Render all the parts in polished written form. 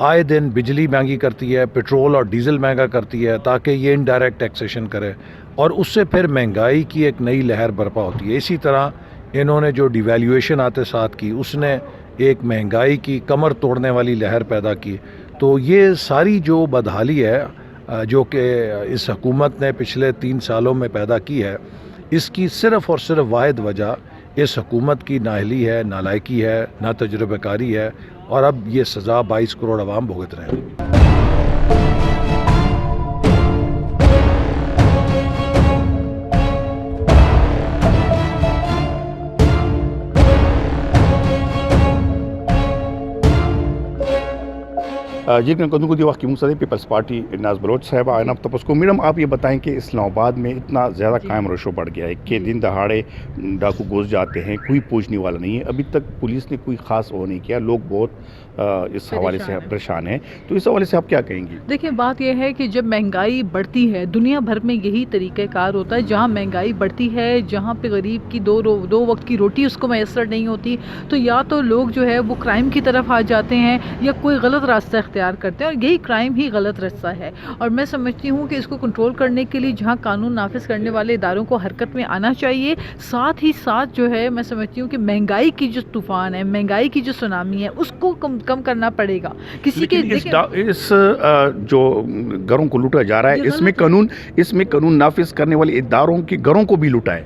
آئے دن بجلی مہنگی کرتی ہے، پیٹرول اور ڈیزل مہنگا کرتی ہے تاکہ یہ انڈائریکٹ ٹیکسیشن کرے، اور اس سے پھر مہنگائی کی ایک نئی لہر برپا ہوتی ہے۔ اسی طرح انہوں نے جو ڈیویلیویشن آتے ساتھ کی، اس نے ایک مہنگائی کی کمر توڑنے والی لہر پیدا کی۔ تو یہ ساری جو بدحالی ہے جو کہ اس حکومت نے پچھلے 3 سالوں میں پیدا کی ہے، اس کی صرف اور صرف واحد وجہ اس حکومت کی نااہلی ہے، نالائکی ہے، نا تجربہ کاری ہے، اور اب یہ سزا 22 کروڑ عوام بھگت رہے ہیں۔ جی کدو دی وقت صدر پیپلز پارٹی ناز بلوچ صاحب آئین تپس کو میڈم آپ یہ بتائیں کہ اسلام آباد میں اتنا زیادہ کرائم ریشو بڑھ گیا ہے کہ دن دہاڑے ڈاکو گھس جاتے ہیں، کوئی پوچھنے والا نہیں ہے، ابھی تک پولیس نے کوئی خاص وہ نہیں کیا، لوگ بہت اس حوالے سے پریشان ہیں، تو اس حوالے سے آپ کیا کہیں گی؟ دیکھیں بات یہ ہے کہ جب مہنگائی بڑھتی ہے، دنیا بھر میں یہی طریقہ کار ہوتا ہے، جہاں مہنگائی بڑھتی ہے، جہاں پہ غریب کی دو وقت کی روٹی اس کو میسر نہیں ہوتی، تو یا تو لوگ جو ہے وہ کرائم کی طرف آ جاتے ہیں یا کوئی غلط راستہ اختیار کرتے ہیں، اور یہی کرائم ہی غلط راستہ ہے۔ اور میں سمجھتی ہوں کہ اس کو کنٹرول کرنے کے لیے جہاں قانون نافذ کرنے والے اداروں کو حرکت میں آنا چاہیے، ساتھ ہی ساتھ جو ہے میں سمجھتی ہوں کہ مہنگائی کی جو طوفان ہے، مہنگائی کی جو سونامی ہے، اس کو کم کرنا پڑے گا۔ کسی کے اس جو گھروں کو لوٹا جا رہا ہے، اس میں قانون نافذ کرنے والے اداروں کے گھروں کو بھی لوٹا ہے۔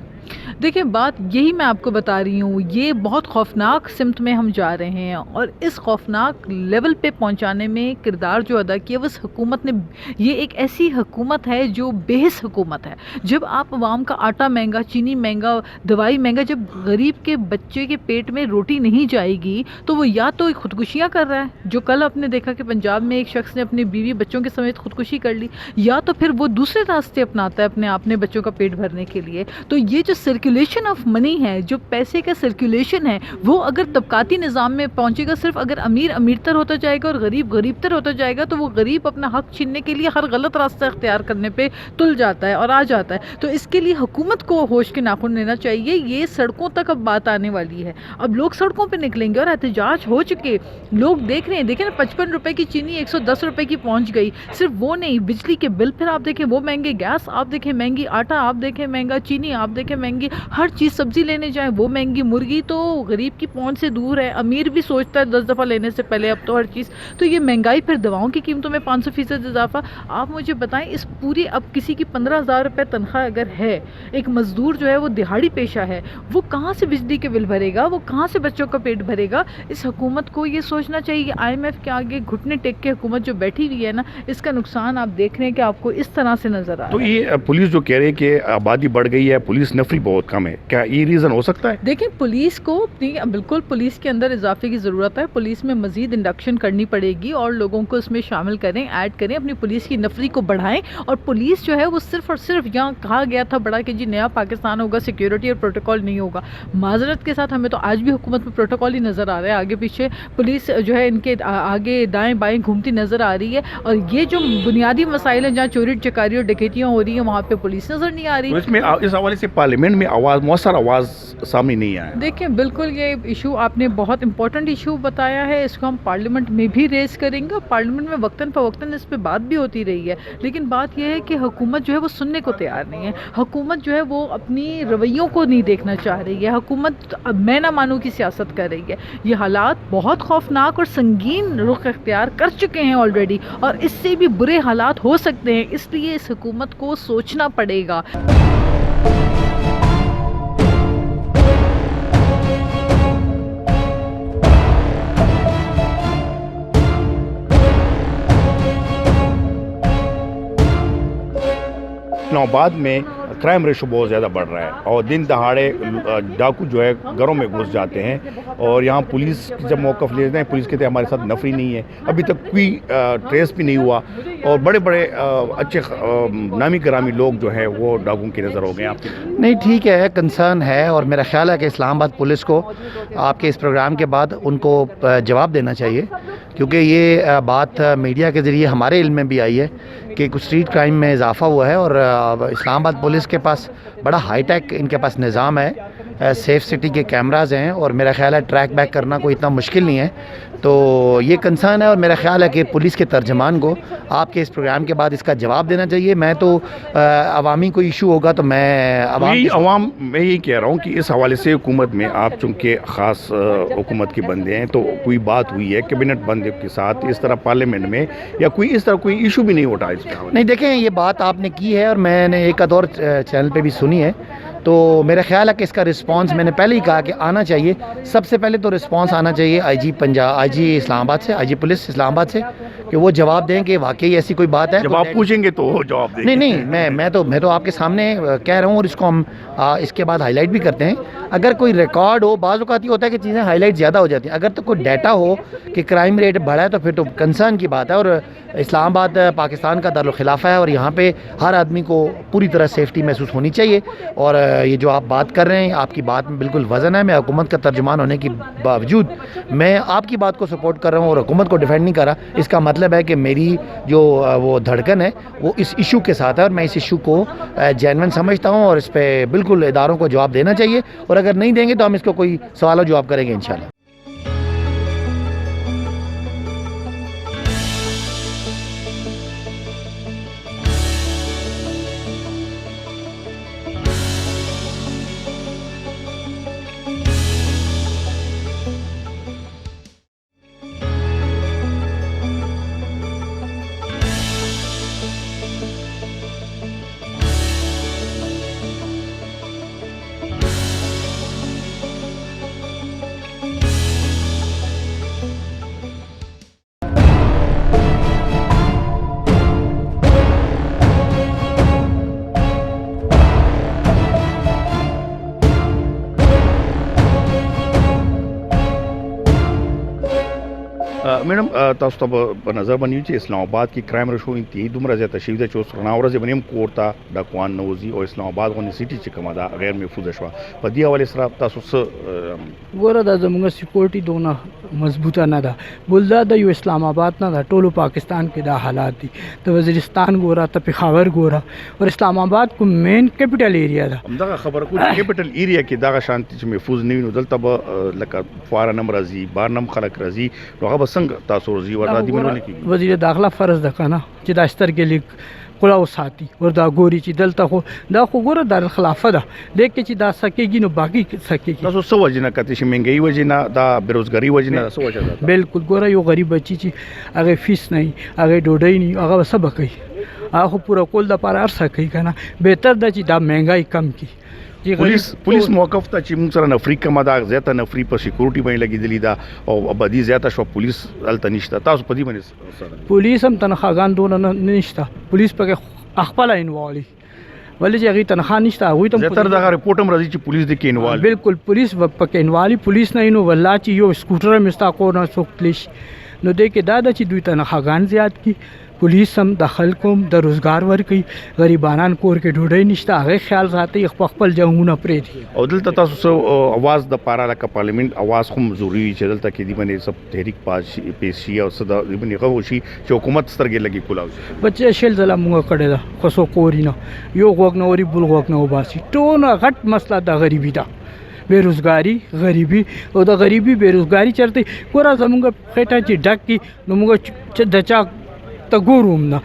دیکھیں بات یہی میں آپ کو بتا رہی ہوں، یہ بہت خوفناک سمت میں ہم جا رہے ہیں، اور اس خوفناک لیول پہ پہنچانے میں کردار جو ادا کیا وہ اس حکومت نے، یہ ایک ایسی حکومت ہے جو بے حس حکومت ہے۔ جب آپ عوام کا آٹا مہنگا، چینی مہنگا، دوائی مہنگا، جب غریب کے بچے کے پیٹ میں روٹی نہیں جائے گی تو وہ یا تو خودکشیاں کر رہا ہے، جو کل آپ نے دیکھا کہ پنجاب میں ایک شخص نے اپنی بیوی بچوں کے سمیت خودکشی کر لی، یا تو پھر وہ دوسرے راستے اپناتا ہے اپنے بچوں کا پیٹ بھرنے کے لیے۔ تو یہ جو سرکولیشن آف منی ہے، جو پیسے کا سرکولیشن ہے، وہ اگر طبقاتی نظام میں پہنچے گا، صرف اگر امیر تر ہوتا جائے گا اور غریب تر ہوتا جائے گا، تو وہ غریب اپنا حق چھیننے کے لیے ہر غلط راستہ اختیار کرنے پہ تل جاتا ہے اور آ جاتا ہے۔ تو اس کے لیے حکومت کو ہوش کے ناخن لینا چاہیے۔ یہ سڑکوں تک اب بات آنے والی ہے، اب لوگ سڑکوں پہ نکلیں گے اور احتجاج ہو چکے، لوگ دیکھ رہے ہیں۔ دیکھیں نا 55 روپے کی چینی 110 روپے کی پہنچ گئی۔ صرف وہ نہیں، بجلی کے بل پھر آپ دیکھیں وہ مہنگے، گیس آپ دیکھیں مہنگی، آٹا آپ دیکھیں مہنگا، چینی آپ دیکھیں مہنگی، ہر چیز سبزی لینے جائیں وہ مہنگی، مرغی تو غریب کی پہنچ سے دور ہے، امیر بھی سوچتا ہے 10 دفعہ لینے سے پہلے اب تو ہر چیز۔ تو یہ مہنگائی، پھر دواؤں کی قیمتوں میں 500% اضافہ۔ آپ مجھے بتائیں اس پوری، اب کسی کی 15,000 روپے تنخواہ اگر ہے، ایک مزدور جو ہے وہ دہاڑی پیشہ ہے، وہ کہاں سے بجلی کے بل بھرے گا، وہ کہاں سے بچوں کا پیٹ بھرے گا؟ اس حکومت کو یہ سوچنا چاہیے۔ IMF کے آگے گھٹنے ٹیک کے حکومت جو بیٹھی ہوئی ہے نا، اس کا نقصان آپ دیکھ رہے ہیں کہ آپ کو اس طرح سے نظر آ رہا ہے۔ تو یہ پولیس جو کہہ رہے ہیں کہ آبادی بڑھ گئی ہے، پولیس نفری بہت کم ہے، کیا یہ ریزن ہو سکتا ہے؟ دیکھیں پولیس کو بالکل پولیس کے اندر اضافے کی ضرورت ہے، پولیس میں مزید انڈکشن کرنی پڑے گی اور لوگوں کو اس میں شامل کریں، ایڈ کریں، اپنی پولیس کی نفری کو بڑھائیں۔ اور پولیس جو ہے وہ صرف اور صرف، یہاں کہا گیا تھا بڑا کہ جی نیا پاکستان ہوگا، سیکیورٹی اور پروٹوکول نہیں ہوگا۔ معذرت کے ساتھ ہمیں تو آج بھی حکومت میں پروٹوکول ہی نظر آ رہا ہے، آگے پیچھے پولیس جو ہے ان کے آگے دائیں بائیں گھومتی نظر آ رہی ہے، اور یہ جو بنیادی مسائل ہیں جہاں چوری چکاری اور ڈکیتیاں ہو رہی ہیں وہاں پہ پولیس نظر نہیں آ رہی۔ تو اس میں اس حوالے سے پارلیمنٹ میں مؤثر آواز سامنے نہیں آیا۔ دیکھیں بالکل یہ ایشو آپ نے بہت امپورٹنٹ ایشو بتایا ہے، اس کو ہم پارلیمنٹ میں بھی ریز کریں گے، اور پارلیمنٹ میں وقتاً فوقتاً اس پہ بات بھی ہوتی رہی ہے، لیکن بات یہ ہے کہ حکومت جو ہے وہ سننے کو تیار نہیں ہے، حکومت جو ہے وہ اپنی رویوں کو نہیں دیکھنا چاہ رہی ہے، حکومت اب میں نہ مانوں کی سیاست کر رہی ہے۔ یہ حالات بہت خوفناک اور سنگین رخ اختیار کر چکے ہیں آلریڈی، اور اس سے بھی برے حالات ہو سکتے ہیں، اس لیے اس حکومت کو سوچنا پڑے گا۔ اسلام آباد میں کرائم ریشو بہت زیادہ بڑھ رہا ہے، اور دن دہاڑے ڈاکو جو ہے گھروں میں گھس جاتے ہیں، اور یہاں پولیس جب موقف لیتے ہیں، پولیس کہتے ہیں ہمارے ساتھ نفری نہیں ہے، ابھی تک کوئی ٹریس بھی نہیں ہوا، اور بڑے بڑے اچھے نامی گرامی لوگ جو ہیں وہ ڈاکو کی نظر ہو گئے ہیں۔ آپ کی نہیں ٹھیک ہے، کنسرن ہے، اور میرا خیال ہے کہ اسلام آباد پولیس کو آپ کے اس پروگرام کے بعد ان کو جواب دینا چاہیے، کیونکہ یہ بات میڈیا کے ذریعے ہمارے علم میں بھی آئی ہے کہ کچھ اسٹریٹ کرائم میں اضافہ ہوا ہے، اور اسلام آباد پولیس کے پاس بڑا ہائی ٹیک ان کے پاس نظام ہے، سیف سٹی کے کیمراز ہیں، اور میرا خیال ہے ٹریک بیک کرنا کوئی اتنا مشکل نہیں ہے۔ تو یہ کنسرن ہے اور میرا خیال ہے کہ پولیس کے ترجمان کو آپ کے اس پروگرام کے بعد اس کا جواب دینا چاہیے. میں تو عوامی کوئی ایشو ہوگا تو میں عوام میں یہی کہہ رہا ہوں کہ اس حوالے سے حکومت میں آپ چونکہ خاص حکومت کے بندے ہیں تو کوئی بات ہوئی ہے کیبنٹ بندے کے ساتھ اس طرح پارلیمنٹ میں یا کوئی اس طرح کوئی ایشو بھی نہیں اٹھا اس کا؟ نہیں دیکھیں یہ بات آپ نے کی ہے اور میں نے ایک اور چینل پہ بھی سنی ہے. تو میرا خیال ہے کہ اس کا رسپانس میں نے پہلے ہی کہا کہ آنا چاہیے. سب سے پہلے تو رسپانس آنا چاہیے آئی جی اسلام آباد سے, آئی جی پولیس اسلام آباد سے, کہ وہ جواب دیں کہ واقعی ایسی کوئی بات ہے. جب آپ پوچھیں گے تو جواب دیں. نہیں میں تو آپ کے سامنے کہہ رہا ہوں اور اس کو ہم اس کے بعد ہائی لائٹ بھی کرتے ہیں. اگر کوئی ریکارڈ ہو, بعض اوقات یہ ہوتا ہے کہ چیزیں ہائی لائٹ زیادہ ہو جاتی ہیں. اگر تو کوئی ڈیٹا ہو کہ کرائم ریٹ بڑھا ہے تو پھر تو کنسرن کی بات ہے. اور اسلام آباد پاکستان کا دارالخلافہ ہے اور یہاں پہ ہر آدمی کو پوری طرح سیفٹی محسوس ہونی چاہیے. اور یہ جو آپ بات کر رہے ہیں آپ کی بات میں بالکل وزن ہے. میں حکومت کا ترجمان ہونے کے باوجود میں آپ کی بات کو سپورٹ کر رہا ہوں اور حکومت کو ڈیفینڈ نہیں کر رہا. اس کا مطلب ہے کہ میری جو وہ دھڑکن ہے وہ اس ایشو کے ساتھ ہے اور میں اس ایشو کو جینون سمجھتا ہوں اور اس پہ بالکل اداروں کو جواب دینا چاہیے. اور اگر نہیں دیں گے تو ہم اس کو کوئی سوال و جواب کریں گے انشاءاللہ. میڈم تاسو ته په نظر باندې چې اسلام آباد کې کرایم رشو انتهایی دومره زیاته شوې ده چې اوس رڼا ورځې باندې هم کور ته ډاکوان نه وځي او اسلام آباد غوندې سیټي چې کومه ده غیر محفوظه شوه. په دې حوالې سره تاسو څه ګوره دا زموږ سکیورټي دونه مضبوطه نه ده. بلدا د یو اسلام آباد نه ده, ټولو پاکستان کې دا حالات دي. د وزیرستان ګوره, ته پېښور ګوره, اور اسلام آباد کو مین کیپټل ایریا ده. همدغه خبره کو چې کیپټل ایریا کې دغه شانتي چې محفوظ نه وي نو دلته به لکه فارن هم راځي, بار نم خلک راځي, نو هغه به څنګه تاسو ورځي ورته دی مونږ نه کیږي. وزیر داخله فرض ده کنه چې دا سترګې لیک کلا وساتي ور دا ګوري چې دلته خو دا خو ګوره دارالخلافه ده, دیکھ کې چې دا سکیږي نو باقي سکیږي. تاسو څه وجه نه کته چې مهنګي وجه نه دا بیروزګاری وجه نه څه وجه ده؟ بالکل ګوره یو غریب بچی چې هغه فیس نه هغه ډوډۍ نه هغه سبق کوي, هغه پورا کول د پاره ارسه کوي کنه. بهتر ده چې دا مهنګای کم کی. پولیس موقف ته چې موږ سره نفری کمه ده, زیاته نفری په سکیورټي باندې لګېدلې ده او ابدي زیاته شو پولیس هلته نشته. تاسو په دې باندې پولیس هم تنخواګان دونه نشته, پولیس پکې خپله انوالي ولې چې هغې تنخوا نشته هغوی ته زیاتره دغه رپورټ هم راځي چې پولیس دې کې انوالو. بالکل پولیس پکې انوالي, پولیس نه نو والله چې یو سکوټر هم ستا کور نه څوک تللی شي. نو دې کې دا ده چې دوی تنخواګان زیات کړي. پولیس هم د خلکو هم د روزګار ورکوي, غریبانان کور کې ډوډۍ نشته هغې خیال ساتي, خپل جنګونه پرېږدي. او دلته تاسو څه اواز د پاره لکه پارلیمنت اواز هم ضروري چې دلته کې دې باندې سب تحریک پیش شي او څه د دې باندې غو شي چې حکومت سترګې لګي کولاو شي. بچې شل ځله مونږ کړې ده خو څوک اوري نه, یو غوږ نه اوري بل غوږ نه وباسي. ټوله غټ مسله د غریبي ده, بیروزګاری غریبي. او د غریبي بیروزګاری چرته ګوره زمونږ خېټه چې ډک کي نو مونږ د چا ته ګورو هم نه.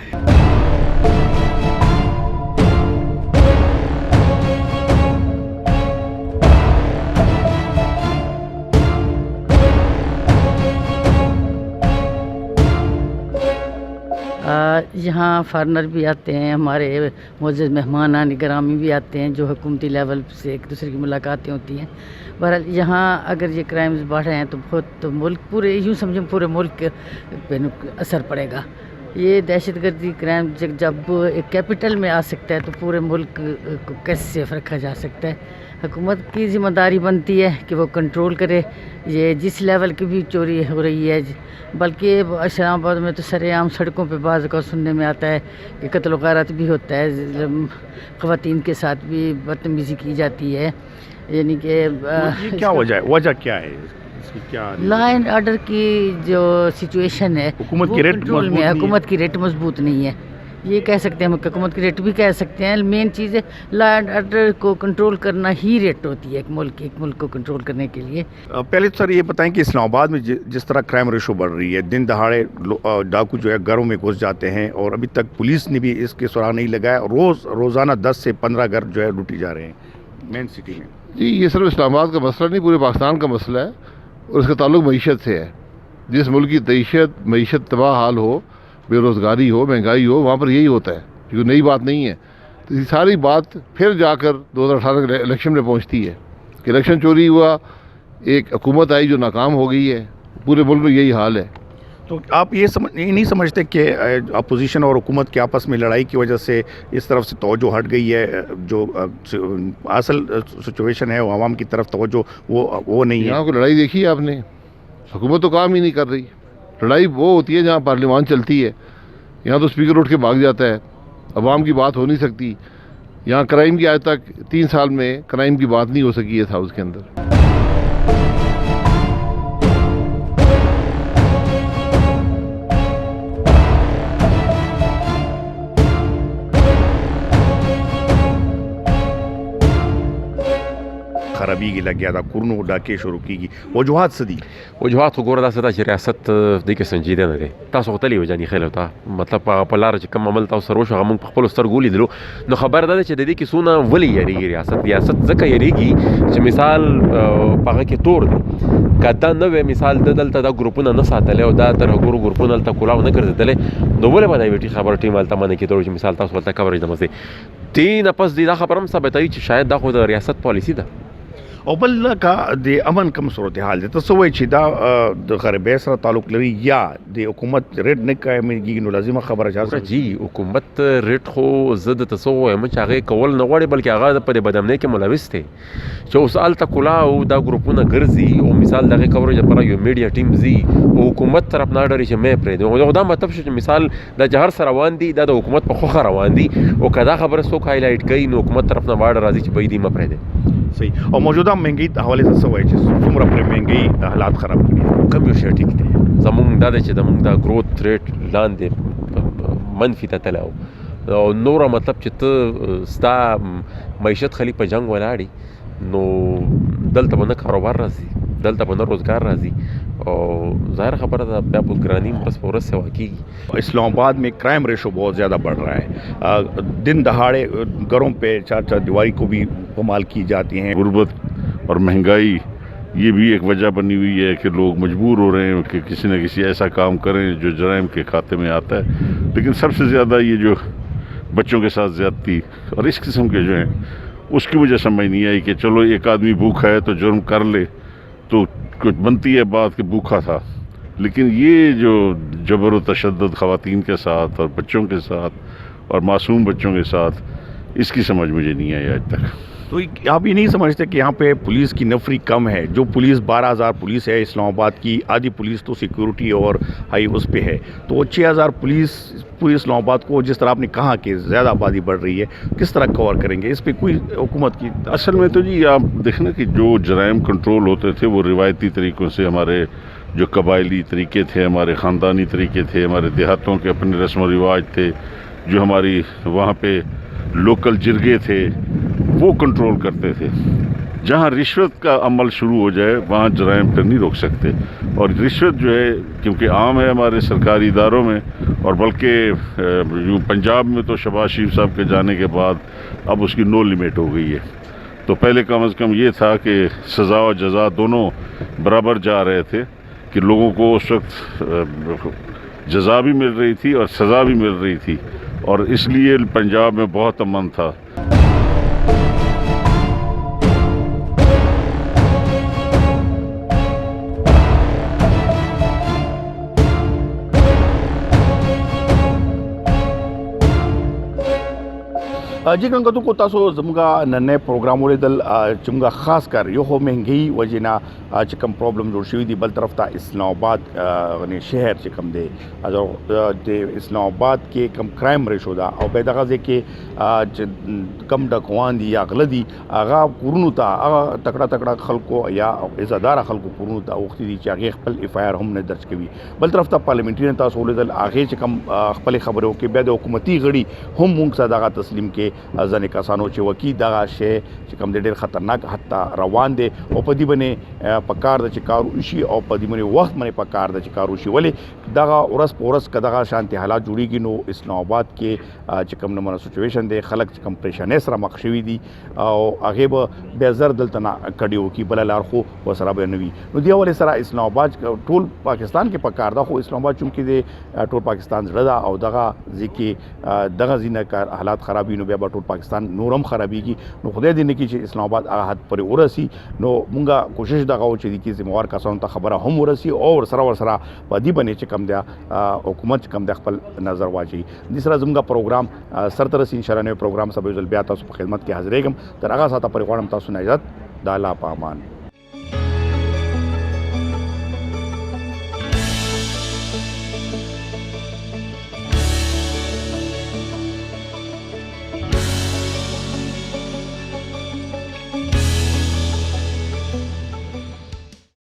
یہاں فارنر بھی آتے ہیں, ہمارے معزز مہمان گرامی بھی آتے ہیں جو حکومتی لیول سے ایک دوسرے کی ملاقاتیں ہوتی ہیں. بہرحال یہاں اگر یہ کرائمز بڑھ رہے ہیں تو بہت ملک پورے یوں سمجھیں پورے ملک پہ اثر پڑے گا. یہ دہشت گردی کرائم جب ایک کیپٹل میں آ سکتا ہے تو پورے ملک کو کیسے سیف رکھا جا سکتا ہے. حکومت کی ذمہ داری بنتی ہے کہ وہ کنٹرول کرے یہ جس لیول کی بھی چوری ہو رہی ہے. بلکہ اسلام آباد میں تو سر عام سڑکوں پہ بعض کا سننے میں آتا ہے کہ قتل و غارت بھی ہوتا ہے, خواتین کے ساتھ بھی بدتمیزی کی جاتی ہے. یعنی کہ کیا وجہ کیا ہے لا اینڈ آرڈر کی جو سچویشن ہے حکومت کی ریٹ کنٹرول میں, حکومت کی ریٹ مضبوط نہیں ہے. یہ کہہ سکتے ہیں، ہم حکومت کی ریٹ بھی کہہ سکتے ہیں. مین چیز ہے لا اینڈ آرڈر کو کنٹرول کرنا ہی ریٹ ہوتی ہے ایک ملک کو کنٹرول کرنے کے لیے. پہلے سر یہ بتائیں کہ اسلام آباد میں جس طرح کرائم ریشو بڑھ رہی ہے، دن دہاڑے ڈاکو جو ہے گھروں میں گھس جاتے ہیں، اور ابھی تک پولیس نے بھی اس کے سراغ نہیں لگایا، روزانہ 10 سے 15 گھر جو ہے لوٹی جا رہے ہیں مین سٹی میں. جی یہ صرف اسلام آباد کا مسئلہ نہیں، پورے پاکستان کا مسئلہ ہے، اور اس کا تعلق معیشت سے ہے. جس ملک کی معیشت تباہ حال ہو، بے روزگاری ہو، مہنگائی ہو، وہاں پر یہی ہوتا ہے. کیونکہ نئی بات نہیں ہے. تو یہ ساری بات پھر جا کر 2018 کے الیکشن میں پہنچتی ہے کہ الیکشن چوری ہوا، ایک حکومت آئی جو ناکام ہو گئی ہے. پورے ملک میں یہی حال ہے. تو آپ یہ نہیں سمجھتے کہ اپوزیشن اور حکومت کے آپس میں لڑائی کی وجہ سے اس طرف سے توجہ ہٹ گئی ہے، جو اصل سچویشن ہے وہ عوام کی طرف توجہ وہ نہیں ہے؟ یہاں کو لڑائی دیکھی ہے آپ نے؟ حکومت تو کام ہی نہیں کر رہی. لڑائی وہ ہوتی ہے جہاں پارلیمان چلتی ہے. یہاں تو اسپیکر اٹھ کے بھاگ جاتا ہے، عوام کی بات ہو نہیں سکتی. یہاں کرائم کی آج تک 3 سال میں کرائم کی بات نہیں ہو سکی ہے ہاؤس کے اندر. خرابی کی لگ گیا تھا، کورنو ډاکې شروع کیږي. وجوهات څه دي؟ وجوهات خو ګوره داسې ده چې ریاست دې کې سنجیده نه دی. تاسو غوښتلي وو جاني خیل ته مطلب په لاره چې کوم عمل تاسو سره وشو هغه موږ په خپلو سترګو ولیدلو. نو خبره دا ده چې د دې کې څونه ولې یریږي ریاست ځکه یریږي چې مثال په هغه کې تور دی. که دا نه وی مثال د دلته دا ګروپونه نه ساتلی او دا ترهګرو ګروپونه هلته کلاو نه ګرځېدلی، نو ولې به دا یوې خبره ټیم هلته منع کېدلو چې مثال تاسو هلته کوریج نه مزې. دې نه پس دې دا خبره هم ثابتوي چې شاید دا خو د ریاست پالیسي ده. او بل کا د امن کم صورتحال دی. ته څه وایې چې دا د غربۍ سره تعلق لري یا د حکومت ریټ نه قایمېږي؟ نو لازمه خبره چا جی حکومت ریټ خو زه درته څه ووایم چې هغې کول نه غواړي، بلکې هغه په دې بدامنۍ کې ملوث دی چې اوس هلته کلاو دا ګروپونه ګرځي او مثال د هغې کوریج لپاره یو میډیا ټیم ځي او حکومت طرف نه ډري چې مې پرېږدي. دا مطلب شو چې مثال دا چې هر څه روان دي دا د حکومت په خوښه روان دي، او که دا خبره څوک هایلایټ کوي نو حکومت طرف نه واړه راځي چې بهی دې مه پرېږدي. صحیح. او موجوده مهنګۍ د حوالې سره څه وایي چې څومره پرې مهنګۍ حالات خراب کړي؟ کم یو شی ټیک دی. زمونږ دا دی چې زمونږ دا ګروت ریټ لاندې منفي ته تللی او نوره مطلب چې ته ستا معیشت خالي په جنګ ولاړي نو دلته به نه کاروبار راځي، دلته به نه روزګار راځي، او ظاہر خبر ہے بیا ګرانی بس ورس سے واقعی. اسلام آباد میں کرائم ریشو بہت زیادہ بڑھ رہا ہے. دن دہاڑے گھروں پہ 4 دیواری کو بھی پامال کی جاتی ہیں. غربت اور مہنگائی یہ بھی ایک وجہ بنی ہوئی ہے کہ لوگ مجبور ہو رہے ہیں کہ کسی نہ کسی ایسا کام کریں جو جرائم کے کھاتے میں آتا ہے. لیکن سب سے زیادہ یہ جو بچوں کے ساتھ زیادتی اور اس قسم کے جو ہیں اس کی مجھے سمجھ نہیں آئی کہ چلو ایک آدمی بھوکا ہے تو جرم کر لے تو کچھ بنتی ہے بات کہ بھوکا تھا، لیکن یہ جو جبر و تشدد خواتین کے ساتھ اور بچوں کے ساتھ اور معصوم بچوں کے ساتھ، اس کی سمجھ مجھے نہیں آئی آج تک. تو آپ یہ نہیں سمجھتے کہ یہاں پہ پولیس کی نفری کم ہے؟ جو پولیس 12,000 پولیس ہے اسلام آباد کی، آدھی پولیس تو سیکیورٹی اور ہائی اس پہ ہے، تو 6,000 پولیس پوری اسلام آباد کو جس طرح آپ نے کہا کہ زیادہ آبادی بڑھ رہی ہے کس طرح کور کریں گے؟ اس پہ کوئی حکومت کی اصل میں تو جی آپ دیکھنا کہ جو جرائم کنٹرول ہوتے تھے وہ روایتی طریقوں سے، ہمارے جو قبائلی طریقے تھے، ہمارے خاندانی طریقے تھے، ہمارے دیہاتوں کے اپنے رسم و رواج تھے، جو ہماری وہاں پہ لوکل جرگے تھے وہ کنٹرول کرتے تھے. جہاں رشوت کا عمل شروع ہو جائے وہاں جرائم پھر نہیں روک سکتے. اور رشوت جو ہے کیونکہ عام ہے ہمارے سرکاری اداروں میں، اور بلکہ پنجاب میں تو شہباز شریف صاحب کے جانے کے بعد اب اس کی نو لمٹ ہو گئی ہے. تو پہلے کم از کم یہ تھا کہ سزا و جزا دونوں برابر جا رہے تھے کہ لوگوں کو اس وقت جزا بھی مل رہی تھی اور سزا بھی مل رہی تھی، اور اس لیے پنجاب میں بہت امن تھا. جی ګران کتونکو تاسو زموږه نننی پروګرام ولیدل چې موږ خاص کر یو خو مهنګي وجې نه چې کوم پرابلم جوړ شوي دي، بل طرف ته اسلام آباد غني شهر چې کوم دی د اسلام آباد کې کم کرائم ریشو ده او به دغه ځای کې چې کم ډکوان دي یا غله دي هغه کورونو ته هغه تکړه خلکو یا عزادار خلکو کورونو ته اوختي دي چې هغې خپل اف آی آر هم نه درج کوي. بل طرف ته پارلیمنټرین تاسو ولیدل هغې چې کوم خپلې خبرې وکړي، بیا د حکومتي غړي هم موږ سره دغه تسلیم کې ځنې کسانو چې وکي دغه شی چې کوم دی ډېر خطرناک حتی روان دی او په دې باندې پکار ده چې کار وشي او په دې باندې وخت باندې پکار ده چې کار وشي. ولې دغه ورځ په ورځ که دغه شانتي حالات جوړېږي نو اسلام آباد کې چې کوم نمونه سچویشن دی خلک چې کوم پریشانۍ سره مخ شوي دي او هغې به بیا زر دلته نه کډې وکړي، بله لار خو ورسره به نه وي. نو دې حوالې سره اسلام آباد ټول پاکستان کې پکار ده، خو اسلام آباد چونکې دی ټول پاکستان زړه ده او دغه ځای کې دغه ځای نه حالات خرابي نو بیا به ټول پاکستان نورم خرابېږي. نو خدای دې نه کړي چې اسلام آباد هغه حد پورې ورسي. نو مونږه کوشش دغه و چې د کې ذمهوار کسانو ته خبره هم ورسي او ورسره په دې باندې چې کوم دی حکومت چې کوم دی خپل نظر واچوي. دې سره زموږ پروګرام سر ته رسي. انشاءالله نوی پروګرام سبا یو ځل بیا تاسو په خدمت کې حاضرېږم. تر هغه ساعته پورې غواړم تاسو نه اجازت. د الله په امان.